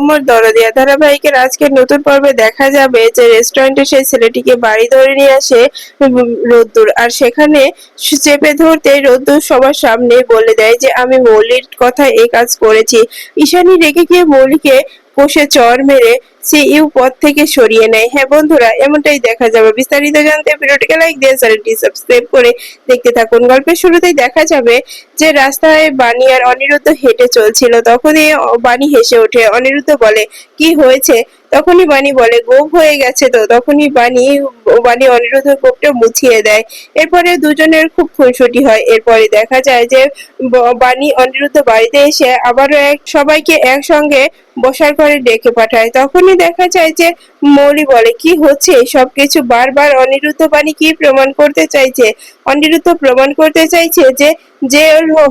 ঝুমুর দরদিয়া ধারাবাহিকের আজকের নতুন পর্বে দেখা যাবে যে রেস্টুরেন্টে সেই ছেলেটিকে বাড়ি ধরে নিয়ে আসে রোদ্দুর। আর সেখানে চেপে ধরতে রোদ্দুর সবার সামনে বলে দেয় যে আমি মৌলির কথা এই কাজ করেছি। ঈশানী রেগে গিয়ে মৌলিকে কষে চড় মেরে সিইউ পদ থেকে সরিয়ে নেয়। হ্যাঁ বন্ধুরা, এমনটাই দেখা যাবে। বিস্তারিত জানতে ভিডিওটিকে লাইক দিয়ে চ্যানেলটি সাবস্ক্রাইব করে দেখতে থাকুন। গল্পের শুরুতেই দেখা যাবে যে রাস্তায় বাণী আর অনিরুদ্ধ হেঁটে চলছিল। তখনই বাণী হেসে ওঠে। অনিরুদ্ধ বলে, কি হয়েছে? তখনই বাণী বলে, গোপ হয়ে গেছে তো। তখনই বাণী অনিরুদ্ধের গোপটা মুছিয়ে দেয়। এরপরে দুজনের খুব খুনসুটি হয়। এরপরে দেখা যায় যে বাণী অনিরুদ্ধ বাড়িতে এসে আবারও সবাইকে একসঙ্গে বসার ঘরে ডেকে পাঠায়। তখনই দেখা যায় যে মৌলি বলে, কি হচ্ছে সবকিছু? বারবার অনিরুদ্ধ বাণী কি প্রমাণ করতে চাইছে? অনিরুদ্ধ প্রমাণ করতে চাইছে যে যে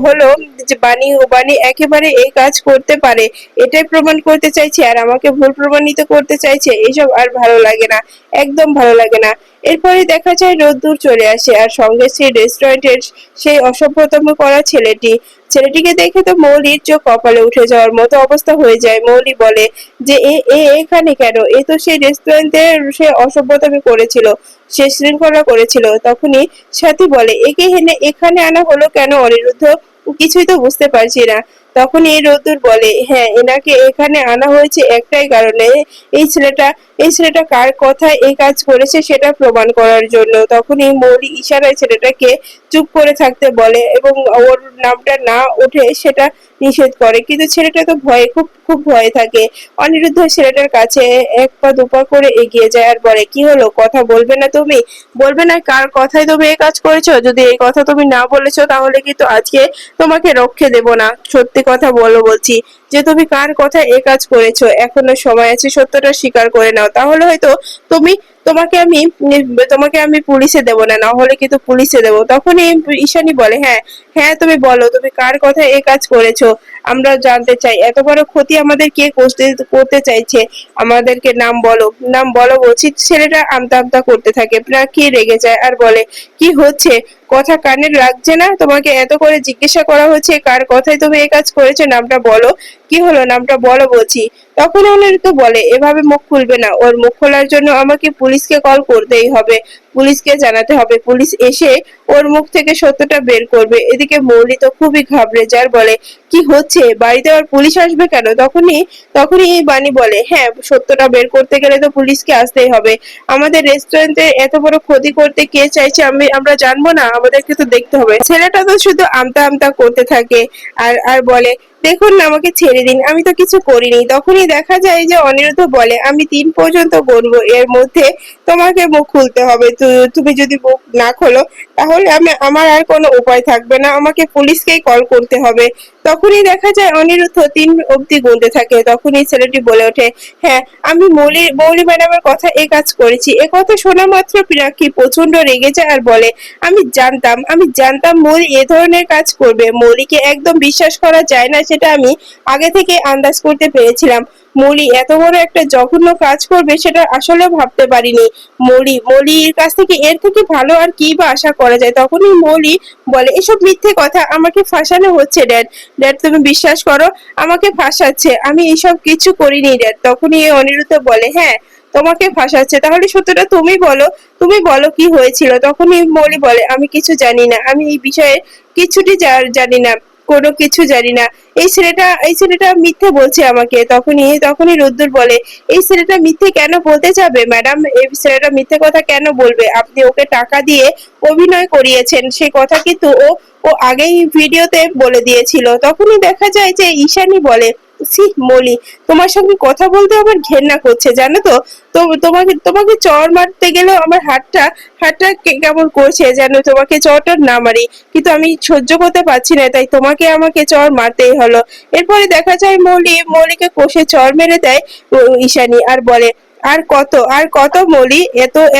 হলো যে বাণী একেবারে এই কাজ করতে পারে, এটাই প্রমাণ করতে চাইছে। আর আমাকে ভুল প্রমাণিত করতে চাইছে। এসব আর ভালো লাগে না, একদম ভালো লাগে না। এরপরে দেখা যায় রোদ্দুর চলে আসে আর সঙ্গে সেই রেস্টুরেন্টের সেই অসভ্যতম করা ছেলেটিকে দেখে তো মৌলির চোখ কপালে উঠে যাওয়ার মতো অবস্থা হয়ে যায়। মৌলি বলে যে এ এ এখানে কেন? এ তো সেই রেস্টুরেন্টে সে অসভ্যতামি করেছিল, সে শৃঙ্খলা করেছিল। তখনই সাথী বলে, একে এখানে আনা হলো কেন অনিরুদ্ধ? কিছুই তো বুঝতে পারছি না। তখন এই রোদ্দুর বলে, হ্যাঁ, এনাকে এখানে আনা হয়েছে একটাই কারণে, এই ছেলেটা এই ছেলেটা কার কথায় এই কাজ করেছে সেটা প্রমাণ করার জন্য। তখনই মৌলি ইশারায় ছেলেটাকে চুপ করে থাকতে বলে এবং ওর নামটা না ওঠে সেটা নিষেধ করে। কিন্তু ছেলেটা তো ভয়ে খুব খুব ভয়ে থাকে। অনিরুদ্ধ ছেলেটার কাছে এক পা দুপা করে এগিয়ে যায় আর বলে, কি হলো, কথা বলবে না তুমি? বলবে না কার কথায় তুমি এই কাজ করেছো? যদি এই কথা তুমি না বলেছো তাহলে কিন্তু আজকে তোমাকে রক্ষে দেব না। সত্যি কথা বলো বলছি, যে তুমি কার কথায় এই কাজ করেছো। এখনো সময় আছে, সত্যটা স্বীকার করে নাও। তাহলে হয়তো তুমি তোমাকে আমি তোমাকে আমি পুলিশে দেব না, না হলে কিন্তু পুলিশে দেব। তখনই ঈশানী বলে, হ্যাঁ হ্যাঁ, তুমি বলো, তুমি কার কথায় এই কাজ করেছো? আমরা জানতে চাই, এত বড় ক্ষতি আমাদের কে করতে চাইছে? আমাদেরকে নাম বলো, নাম বলো বলছি। ছেলেটা আমতা আমতা করতে থাকে। প্রাকি রেগে যায় আর বলে, কি হচ্ছে? কথা কানে লাগছে না? তোমাকে এত করে জিজ্ঞাসা করা হচ্ছে কার কথায় তুমি এই কাজ করেছো, নামটা বলো। কি হলো, নামটা বলো বলছি। তখন অনিরুদ্ধ বলে, এভাবে মুখ খুলবে না। ওর মুখ খোলার জন্য আমাকে পুলিশকে কল করতেই হবে, পুলিশকে জানাতে হবে। পুলিশ এসে ওর মুখ থেকে সত্যটা বের করবে। এদিকে মৌলি তো খুবই ঘাবড়ে যায়, বলে, কি হচ্ছে? বাড়িতে আর পুলিশ আসবে কেন? তখনই বাণী বলে, হ্যাঁ, সত্যটা বের করতে গেলে তো পুলিশকে আসতেই হবে। আমাদের রেস্টুরেন্টে এত বড় ক্ষতি করতে কে চাইছে আমরা জানবো না? আমাদেরকে তো দেখতে হবে। ছেলেটা তো শুধু আমতা আমতা করতে থাকে আর আর বলে, দেখুন না, আমাকে ছেড়ে দিন, আমি তো কিছু করিনি। তখনই দেখা যায় যে অনিরুদ্ধ বলে, আমি 3 পর্যন্ত গুনবো, এর মধ্যে তোমাকে মুখ খুলতে হবে। তুমি যদি মুখ না খোলো তাহলে আমার আর কোনো উপায় থাকবে না, আমাকে পুলিশকেই কল করতে হবে। তখনই দেখা যায় অনিরুদ্ধ 3 অব্দি গুনতে থাকে। তখনই ছেলেটি বলে ওঠে, হ্যাঁ, আমি মৌলি ম্যাডামের কথা এই কাজ করেছি। এ কথা শোনা মাত্র পিনাকি প্রচন্ড রেগে যায় আর বলে, আমি জানতাম মৌলি এ ধরনের কাজ করবে। মৌলিকে একদম বিশ্বাস করা যায় না, সেটা আমি আগে থেকে আন্দাজ করতে পেরেছিলাম। মৌলি এত বড় একটা জঘন্য কাজ করবে সেটা আসলে ভাবতে পারিনি। মৌলির কাছ থেকে এর থেকে ভালো আর কি বা আশা করা যায়। তখনই মৌলি বলে, এসব মিথ্যে কথা, আমাকে ফাঁসানো হচ্ছে ড্যাড তুমি বিশ্বাস করো, আমাকে ফাঁসাচ্ছে, আমি এসব কিছু করিনি ড্যাড। তখনই অনিরুদ্ধ বলে, হ্যাঁ, তোমাকে ফাঁসাচ্ছে, তাহলে সত্যটা তুমি বলো কি হয়েছিল। তখনই মৌলি বলে, আমি কিছু জানি না, আমি এই বিষয়ে কিছুটি জানি না, কোনো কিছু জানি না। এই ছেলেটা মিথ্যে বলছে আমাকে। তখনই রোদ্দুর বলে, এই ছেলেটা মিথ্যে কেন বলতে যাবে ম্যাডাম? এই ছেলেটা মিথ্যে কথা কেন বলবে? আপনি ওকে টাকা দিয়ে অভিনয় করিয়েছেন, সে কথা কিন্তু ও আগেই ভিডিওতে বলে দিয়েছিল। তখনই দেখা যায় যে ঈশানী বলে, ছি মলি, তোমার সঙ্গে কথা বলতে আমার ঘেন্না করছে জানো তো। তোমাকে তোমাকে চড় মারতে গেলেও আমার হাতটা কেমন করছে যেন তোমাকে চড়টা না মারি, কিন্তু আমি সহ্য করতে পারছি না, তাই আমাকে চড় মারতেই হলো। এরপরে দেখা যায় মৌলিকে কষে চড় মেরে দেয় ঈশানী আর বলে, আর কত মলি,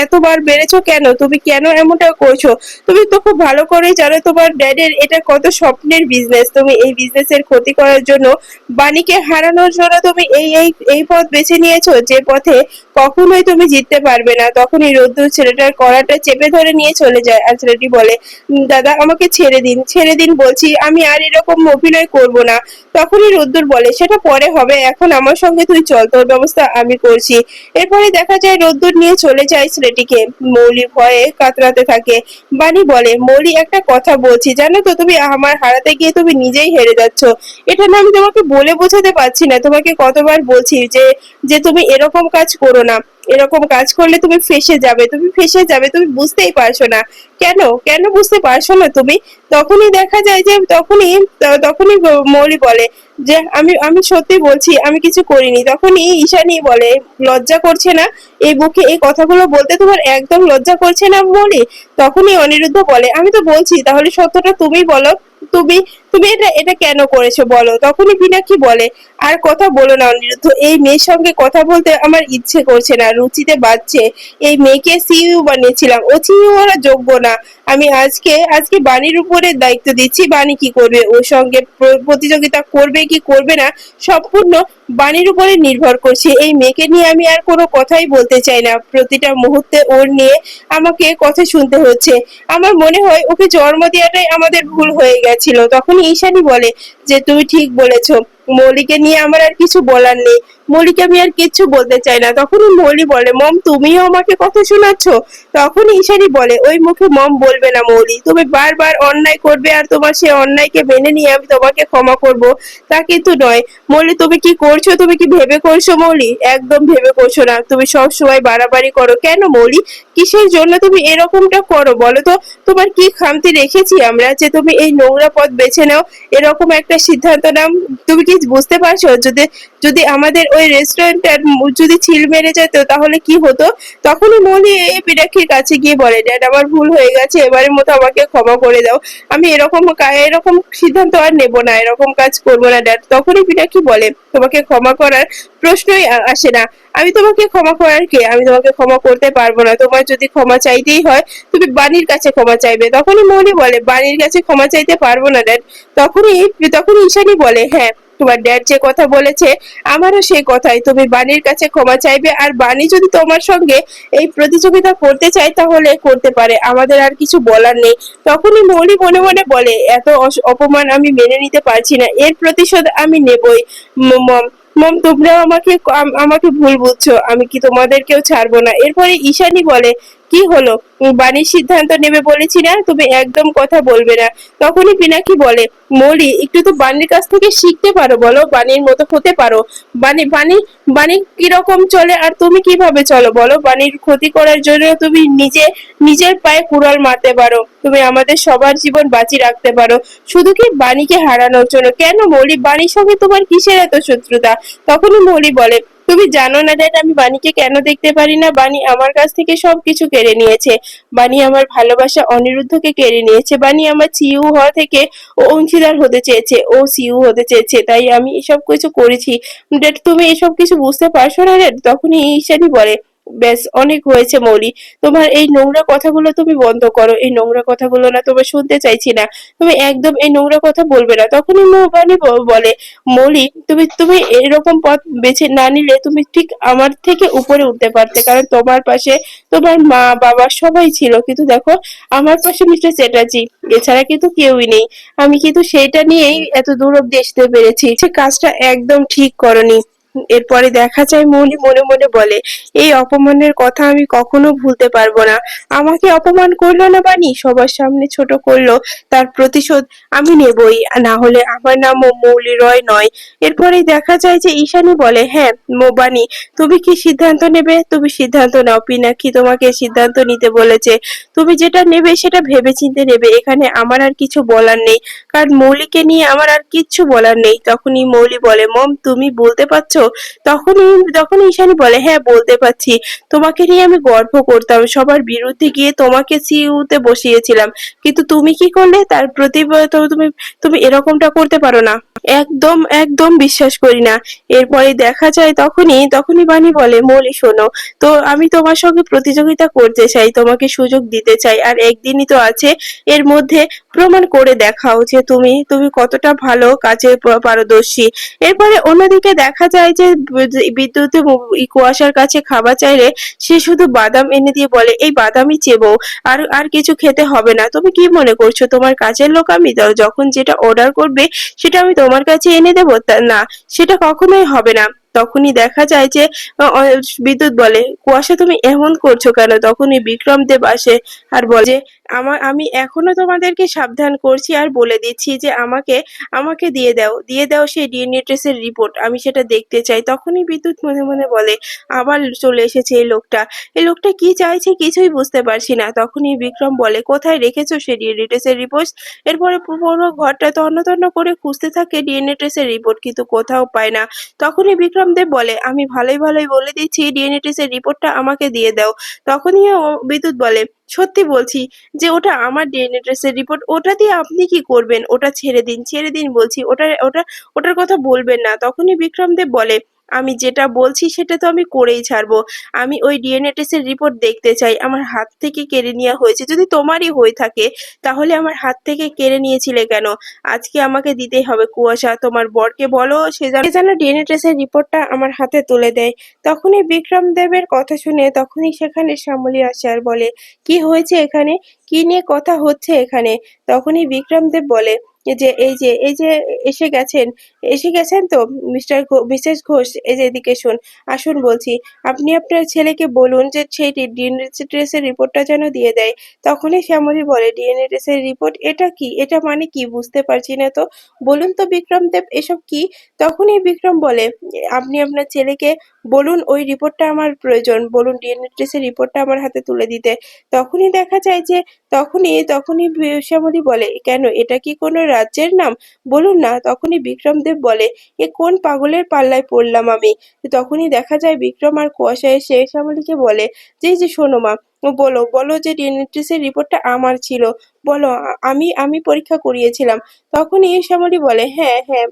এতবার বেড়েছো কেন? তুমি কেন এমনটা করছো? তুমি তো খুব ভালো করেই জানো তোমার ড্যাডের এটা কত স্বপ্নের বিজনেস। তুমি এই বিজনেসের ক্ষতি করার জন্য, বাণীকে হারানোর জন্য তুমি এই পথ বেছে নিয়েছো, যে পথে কখনোই তুমি জিততে পারবে না। তখনই রোদ্দুর ছেলেটার কলারটা চেপে ধরে নিয়ে চলে যায়, আর ছেলেটি বলে, দাদা আমাকে ছেড়ে দিন বলছি, আমি আর এরকম অভিনয় করব না। তখনই রোদ্দুর বলে, সেটা পরে হবে, এখন আমার সঙ্গে তুই চল, তোর ব্যবস্থা আমি করছি। এরপরে দেখা যায় রোদ্দুর নিয়ে চলে যায় ছেলেটিকে। মৌলি ভয়ে কাতরাতে থাকে। বাণী বলে, মৌলি একটা কথা বলছি, জানো তো তুমি আমার হারাতে গিয়ে তুমি নিজেই হেরে যাচ্ছ। এটা না আমি তোমাকে বলে বোঝাতে পারছি না, তোমাকে কতবার বলছি যে যে তুমি এরকম কাজ করো না, এরকম কাজ করলে তুমি ফেসে যাবে, তুমি বুঝতেই পারছো না। কেন কেন বুঝতে পারছো না তুমি? তখনই দেখা যায় যে তখনই মৌলি বলে যে আমি আমি সত্যি বলছি, আমি কিছু করিনি। তখনই ঈশানী বলে, লজ্জা করছে না এই মুখে এই কথাগুলো বলতে? তোমার একদম লজ্জা করছে না বলি? তখনই অনিরুদ্ধ বলে, আমি তো বলছি, তাহলে সত্যটা তুমি বলো। তুমি তুমি এটা কেন করেছো বলো? তখনই পিনাক্ষী বলে, আর কথা বলো না অনিরুদ্ধ, এই মেয়ের সঙ্গে কথা বলতে আমার ইচ্ছে করছে না, রুচিতে বাজছে। এই মেয়েকে সিইও বানিয়েছিলাম, ও সিইও হওয়ার যোগ্য না। আমি আজকে বাণীর উপরে দায়িত্ব দিচ্ছি, বাণী কি করবে, ওর সঙ্গে প্রতিযোগিতা করবে কি করবে না সম্পূর্ণ বাণীর উপরে নির্ভর করছে। এই মেয়েকে নিয়ে আমি আর কোনো কথাই বলতে চাই না, প্রতিটা মুহূর্তে ওর নিয়ে আমাকে কথা শুনতে হচ্ছে। আমার মনে হয় ওকে জন্ম দেওয়াটাই আমাদের ভুল হয়ে গেছিল। তখন ঈশানী বলে যে তুমি ঠিক বলেছো, মৌলিকে নিয়ে আমার আর কিছু বলার নেই, মৌলিকে আমি আর কিচ্ছু বলতে চাই না। তখনই মৌলি বলে, মম তুমিও আমাকে কথা শোনাচ্ছ? তখন ঈশানী বলে, ওই মুখে মম বলবে না মৌলি, তুমি বারবার অন্যায় করবে আর তোমার সে অন্যায়কে মেনে নিয়ে আমি তোমাকে ক্ষমা করব, তা কিন্তু নয়। মৌলি তুমি কি করছো? তুমি কি ভেবে করছো মৌলি? একদম ভেবে করছো না, তুমি সব সময় বাড়াবাড়ি করো। কেন মৌলি, কিসের জন্য তুমি এরকমটা করো বলো তো? তোমার কি খামতি রেখেছি আমরা যে তুমি এই নোংরা পথ বেছে নাও, এরকম একটা সিদ্ধান্ত নাও? তুমি কি বুঝতে পারছো, যদি যদি আমাদের ওই রেস্টুরেন্টের যদি ছিল মেরে যেত তাহলে কি হতো? তখনই মৌলি এই পিনাক্ষীর কাছে গিয়ে বলে, ড্যাড আমার ভুল হয়ে গেছে, এবারের মতো আমাকে ক্ষমা করে দাও, আমি এরকম সিদ্ধান্ত আর নেব না, এরকম কাজ করবো না ড্যাড। তখনই পিনাক্ষী বলে, তোমাকে ক্ষমা করার প্রশ্নই আসে না, আমি তোমাকে ক্ষমা করার কে? আমি তোমাকে ক্ষমা করতে পারবো না। তোমার যদি ক্ষমা চাইতেই হয় তুমি বাণীর কাছে ক্ষমা চাইবে। তখনই মৌলি বলে, বাণীর কাছে ক্ষমা চাইতে পারবো না ড্যাড। তখনই ঈশানী বলে, হ্যাঁ তোমার ড্যাড যে কথা বলেছে আমারও সেই কথাই, তুমি বাণীর কাছে ক্ষমা চাইবে, আর বাণী যদি তোমার সঙ্গে এই প্রতিযোগিতা করতে চায় তাহলে করতে পারে, আমাদের আর কিছু বলার নেই। তখনই মৌলি মনে মনে বলে, এত অপমান আমি মেনে নিতে পারছি না, এর প্রতিশোধ আমি নেবই। মম মম তোমরাও আমাকে ভুল বুঝছো, আমি কি তোমাদেরকেও ছাড়বো না। এরপরে ঈশানী বলে, কি হলো, বাণীর সিদ্ধান্ত নেবে বলেছি না, তুমি একদম কথা বলবে না। তখনই পিনাকি বলে, মৌলি একটু তো বাণীর কাছ থেকে শিখতে পারো, বলো বাণীর মতো হতে পারো। বাণী বাণী বাণী কিরকম চলে আর তুমি কিভাবে চলো বলো? বাণীর ক্ষতি করার জন্য তুমি নিজের পায়ে কুড়াল মারতে পারো, তুমি আমাদের সবার জীবন বাঁচিয়ে রাখতে পারো, শুধু কি বাণীকে হারানোর জন্য? কেন মৌলি, বাণীর সঙ্গে তোমার কিসের এত শত্রুতা? তখনই মৌলি বলে, তুমি জানো না ড্যাড আমি বাণীকে কেন দেখতে পারি না? বাণী আমার কাছ থেকে সবকিছু কেড়ে নিয়েছে, বাণী আমার ভালোবাসা অনিরুদ্ধকে কেড়ে নিয়েছে, বাণী আমার সিইও হওয়া থেকে ও অংশীদার হতে চেয়েছে, ও সিইও হতে চেয়েছে, তাই আমি এসব কিছু করেছি। ড্যাড তুমি এসব কিছু বুঝতে পারছো না ড্যাড? তখনই ঈশানী বলে, ব্যাস অনেক হয়েছে মৌলি, তোমার এই নোংরা কথাগুলো তুমি বন্ধ করো, এই নোংরা কথাগুলো না তোমার শুনতে চাইছি না, তুমি একদম এই নোংরা কথা বলবে না। তখনই বাণী বলে, মৌলি তুমি তুমি এরকম পথ বেছে না নিলে তুমি ঠিক আমার থেকে উপরে উঠতে পারতে, কারণ তোমার পাশে তোমার মা বাবা সবাই ছিল, কিন্তু দেখো আমার পাশে মিস্টার চ্যাটার্জি, এছাড়া কিন্তু কেউই নেই। আমি কিন্তু সেইটা নিয়েই এত দূর অব্দি আসতে পেরেছি, যে কাজটা একদম ঠিক করনি। এরপরে দেখা যায় মৌলি মনে মনে বলে, এই অপমানের কথা আমি কখনো ভুলতে পারবো না। আমাকে অপমান করলো না বাণী, সবার সামনে ছোট করলো, তার প্রতিশোধ আমি নেবই, না হলে আমার নামও মৌলি রয় নয়। এরপরেই দেখা যায় যে ঈশানী বলে, হ্যাঁ বাণী তুমি কি সিদ্ধান্ত নেবে? তুমি সিদ্ধান্ত নাও, পিনাক্ষী তোমাকে সিদ্ধান্ত নিতে বলেছে, তুমি যেটা নেবে সেটা ভেবেচিন্তে নেবে, এখানে আমার আর কিছু বলার নেই, কারণ মৌলিকে নিয়ে আমার আর কিচ্ছু বলার নেই। তখনই মৌলি বলে, মম তুমি বলতে পারছো তখনই তখন ঈশানী বলে, হ্যাঁ বলতে পারছি। তোমাকে নিয়ে আমি গর্ব করতাম, সবার বিরুদ্ধে গিয়ে তোমাকে সিইউতে বসিয়েছিলাম, কিন্তু তুমি কি করলে? তার প্রতিবাদ তুমি তুমি এরকমটা করতে পারো না। একদম একদম বিশ্বাস করি না। এরপরে দেখা যায় তখনই বাণী বলে, মৌলি শোনো, তো আমি তোমার সঙ্গে প্রতিযোগিতা করতে চাই, তোমাকে সুযোগ দিতে চাই, আর একদিনই তো আছে, এর মধ্যে প্রমাণ করে দেখাও যে তুমি তুমি কতটা ভালো কাজে পারদর্শী। এরপরে অন্যদিকে দেখা যায় যে বিদ্যুৎ কুয়াশার কাছে খাবার চাইলে সে শুধু বাদাম এনে দিয়ে বলে, এই বাদামই চেবো, আর আর কিছু খেতে হবে না। তুমি কি মনে করছো তোমার কাজের লোক আমি? যখন যেটা অর্ডার করবে সেটা আমি তোমার কাছে এনে দেবো? না, সেটা কখনোই হবে না। তখনই দেখা যায় যে বিদ্যুৎ বলে, কুয়াশা তুমি এমন করছো কেন? তখনই বিক্রম দেব আসে আর বলে যে, আমি এখনো তোমাদেরকে সাবধান করছি আর বলে দিচ্ছি যে আমাকে আমাকে দিয়ে দাও সেই ডিএনএ টেস্টের রিপোর্ট, আমি সেটা দেখতে চাই। তখনই বিদ্যুৎ মনে মনে বলে, আবার চলে এসেছে এই লোকটা কি চাইছে কিছুই বুঝতে পারছি না। তখনই বিক্রম বলে, কোথায় রেখেছো সেই ডিএনএ টেস্টের রিপোর্ট? এরপরে পুরো ঘরটা তন্ন তন্ন করে খুঁজতে থাকে ডিএনএ টেস্টের রিপোর্ট, কিন্তু কোথাও পায় না। তখনই বিক্রম দেব বলে, আমি ভালোই ভালোই বলে দিচ্ছি ডিএনএ টেস্টের রিপোর্টটা আমাকে দিয়ে দাও। তখনই বিদ্যুৎ বলে, সত্যি বলছি যে ওটা আমার ডিএনএ টেস্টের রিপোর্ট, ওটা দিয়ে আপনি কি করবেন? ওটা ছেড়ে দিন বলছি, ওটার কথা বলবেন না। তখনই বিক্রম দেব বলে, আমি যেটা বলছি সেটা তো আমি করেই ছাড়বো। আমি ওই ডিএনএ টেস্টের রিপোর্ট দেখতে চাই। আমার হাত থেকে কেড়ে নেওয়া হয়েছে, যদি তোমারই হয়ে থাকে তাহলে আমার হাত থেকে কেড়ে নিয়েছিলে কেন? আজকে আমাকে দিতেই হবে। কুয়াশা, তোমার বরকে বলো সে যেন ডিএনএ টেস্টের রিপোর্টটা আমার হাতে তুলে দেয়। তখনই বিক্রম দেবের কথা শুনে তখনই সেখানে শ্যামলী আসে আর বলে, কি হয়েছে এখানে? কি নিয়ে কথা হচ্ছে এখানে? তখনই বিক্রম দেব বলে যে এই যে এসে গেছেন তো মিসেস ঘোষ, এই যে এদিকে আসুন বলছি। আপনি আপনার ছেলেকে বলুন যে সেই ডিএনএ টেস্টের রিপোর্টটা যেন দিয়ে দেয়। তখনই শ্যামলী বলে, ডিএনএ টেস্টের রিপোর্ট? এটা কি? এটা মানে কি? বুঝতে পারছি না তো, বলুন তো বিক্রম দেব এসব কি? তখনই বিক্রম বলে, আপনি আপনার ছেলেকে বলুন ওই রিপোর্টটা আমার প্রয়োজন, বলুন ডিএনএ টেস্টের রিপোর্টটা আমার হাতে তুলে দিতে। তখনই দেখা যায় যে তখনই শ্যামলী বলে, কেন, এটা কি কোনো রাজ্যের নাম? বলুন না। তখনই বিক্রম দেব বলে, এ কোন পাগলের পাল্লায় পড়লাম আমি? তখনই দেখা যায় বিক্রম আর কুয়াশা এসে শ্যামলীকে বলে যে, এই যে শোনো মা, বলো বলো যে ডিএনএ টেস্টের রিপোর্টটা আমার ছিল, বলো আমি পরীক্ষা করিয়েছিলাম। তখনই শ্যামলী বলে, হ্যাঁ হ্যাঁ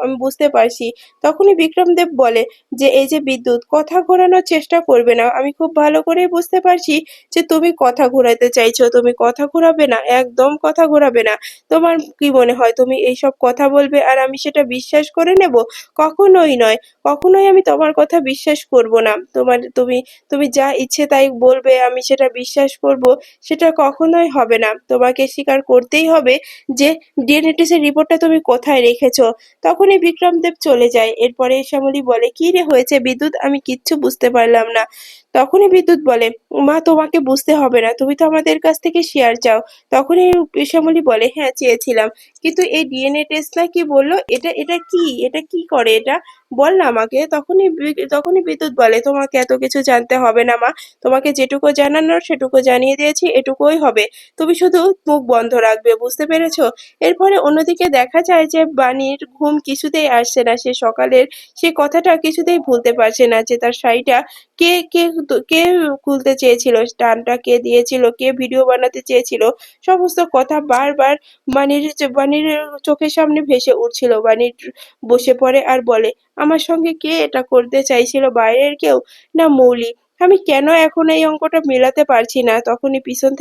আমি বুঝতে পারছি। তখনই বিক্রম দেব বলে যে, এই যে বিদ্যুৎ, কথা ঘোরানোর চেষ্টা করবে না, আমি খুব ভালো করেই বুঝতে পারছি যে তুমি কথা ঘোরাতে চাইছো। তুমি কথা ঘোরাবে না, একদম কথা ঘোরাবে না। তোমার কি মনে হয় তুমি এইসব কথা বলবে আর আমি সেটা বিশ্বাস করে নেব? কখনোই নয়, কখনোই আমি তোমার কথা বিশ্বাস করব না। তুমি তুমি যা ইচ্ছে তাই বলবে, আমি সেটা বিশ্বাস করব, সেটা কখনোই হবে না। তোমাকে স্বীকার করতেই হবে যে ডিএনএ টেস্টের রিপোর্টটা তুমি কোথায় রেখেছো। তখনই বিক্রম দেব চলে যায়। এরপরে শ্যামলী বলে, কি রে হয়েছে বিদ্যুৎ? আমি কিচ্ছু বুঝতে পারলাম না। তখনই বিদ্যুৎ বলে, মা তোমাকে বুঝতে হবে না, তুমি তো আমাদের কাছ থেকে শেয়ার চাও। তখনই শ্যামলী বলে, হ্যাঁ চেয়েছিলাম, কিন্তু এই ডিএনএ টেস্ট না কি বললো, এটা কি করে এটা? বল না আমাকে। তখনই বিদ্যুৎ বলে, তোমাকে এত কিছু জানতে হবে না মা, তোমাকে যেটুকু জানানোর সেটুকু জানিয়ে দিয়েছি, এটুকুই হবে। তুমি শুধু মুখ বন্ধ রাখবে, বুঝতে পেরেছো? এরপরে অন্যদিকে দেখা যায় যে বাণীর ঘুম কিছুতেই আসছে না। সে সকালের সে কথাটা কিছুতেই ভুলতে পারছে না যে তার শাড়িটা কে কে কে খুলতে চেয়েছিল, টানটা কে দিয়েছিল, কে ভিডিও বানাতে চেয়েছিল, সমস্ত কথা বারবার বাণীর চোখের সামনে ভেসে উঠছিল। বাণীর বসে পড়ে আর বলে, আমার সঙ্গে কে এটা করতে চাইছিল? বাইরের কেউ, না মৌলি? আমি কেন এখন এই অঙ্কটা মেলাতে পারছি না? তখনই পিছন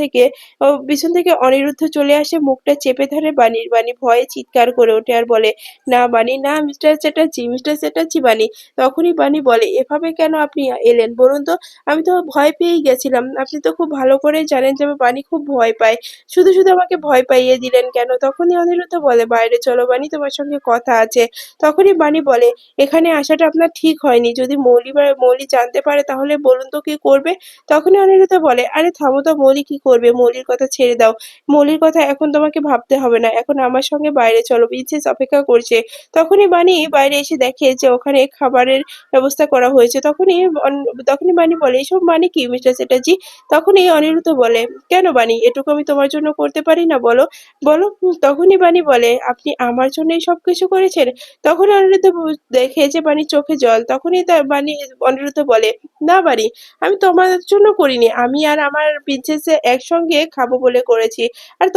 থেকে অনিরুদ্ধ চলে আসে, মুখটা চেপে ধরে বাণী ভয়ে চিৎকার করে ওঠে আর বলে, না বাণী না, মিস্টার চ্যাটার্জি বাণী। তখনই বাণী বলে, এভাবে কেন আপনি এলেন বলুন তো? আমি তো ভয় পেয়েই গেছিলাম। আপনি তো খুব ভালো করে জানেন যে আমার বাণী খুব ভয় পায়, শুধু শুধু আমাকে ভয় পাইয়ে দিলেন কেন? তখনই অনিরুদ্ধ বলে, বাইরে চলো বাণী, তোমার সঙ্গে কথা আছে। তখনই বাণী বলে, এখানে আসাটা আপনার ঠিক হয়নি। যদি মৌলি জানতে পারে তাহলে বলুন আনন্দ কি করবে? তখনই অনিরুদ্ধ বলে, আরে থামো তো, মলি কি করবে? মলির কথা ছেড়ে দাও। মলির কথা এখন তোমাকে ভাবতে হবে না। এখন আমার সঙ্গে বাইরে চলো, প্রিন্সেস অপেক্ষা করছে। তখনই বানি বাইরে এসে দেখে যে ওখানে খাবারের ব্যবস্থা করা হয়েছে। তখনই বানি বলে, এসব মানে কি মিস্টার চ্যাটার্জি? তখনই অনিরুদ্ধ বলে, কেন বানি, এটুকু আমি তোমার জন্য করতে পারি না বলো? বলো। তখনই বানি বলে, আপনি আমার জন্যই সবকিছু করেছেন? তখন অনিরুদ্ধ দেখে যে বানির চোখে জল। তখনই অনিরুদ্ধ বলে, না বানি, আমি তোমার জন্য করিনি, আমি আর আমার প্রিন্সেস একসঙ্গে খাবো বলে করেছি। আর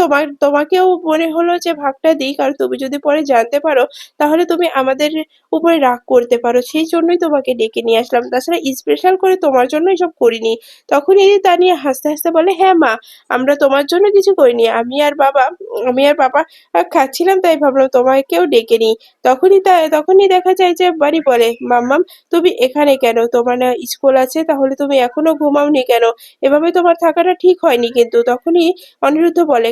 তোমাকেও মনে হলো যে ভাগটা দিই, কারণ তুমি যদি পরে জানতে পারো তাহলে তুমি আমাদের উপরে রাগ করতে পারো, সেই জন্যই তোমাকে ডেকে নিয়ে আসলাম। তাছাড়া স্পেশাল করে তোমার জন্য এসব করিনি। তখনই তানিয়া হাসতে হাসতে বলে, হ্যাঁ মা, আমরা তোমার জন্য কিছু করিনি, আমি আর বাবা খাচ্ছিলাম, তাই ভাবলাম তোমাকেও ডেকে নিই। তখনই দেখা যায় যে বাড়ি বলে, মাম্মাম তুমি এখানে কেন? তোমার না স্কুল আছে? তাহলে তুমি এখনো ঘুমাওনি কেন? এভাবে তোমার থাকাটা ঠিক হয়নি কিন্তু। তখনই অনিরুদ্ধ বলে,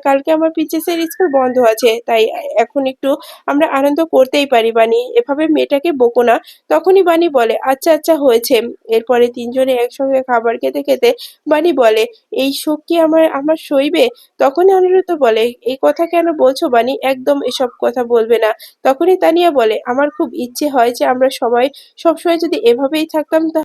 কালকে আমার প্রিন্সেসের স্কুল বন্ধ আছে, তাই এখন একটু আমরা আনন্দ করতেই পারি বানি, এভাবে মেয়েটাকে বকো না। তখনই বানি বলে, আচ্ছা আচ্ছা হয়েছে। এরপরে তিনজনে একসঙ্গে খাবার খেতে খেতে বানি বলে, এই শোক কি আমার আমার সইবে? তখনই অনিরুদ্ধ বলে, এই কথা কেন বলছো বানি? একদম এসব কথা বলবে না। তখনই তানিয়া বলে, আমার খুব ইচ্ছে হয় যে আমরা সবাই সবসময় যদি এভাবেই থাকতাম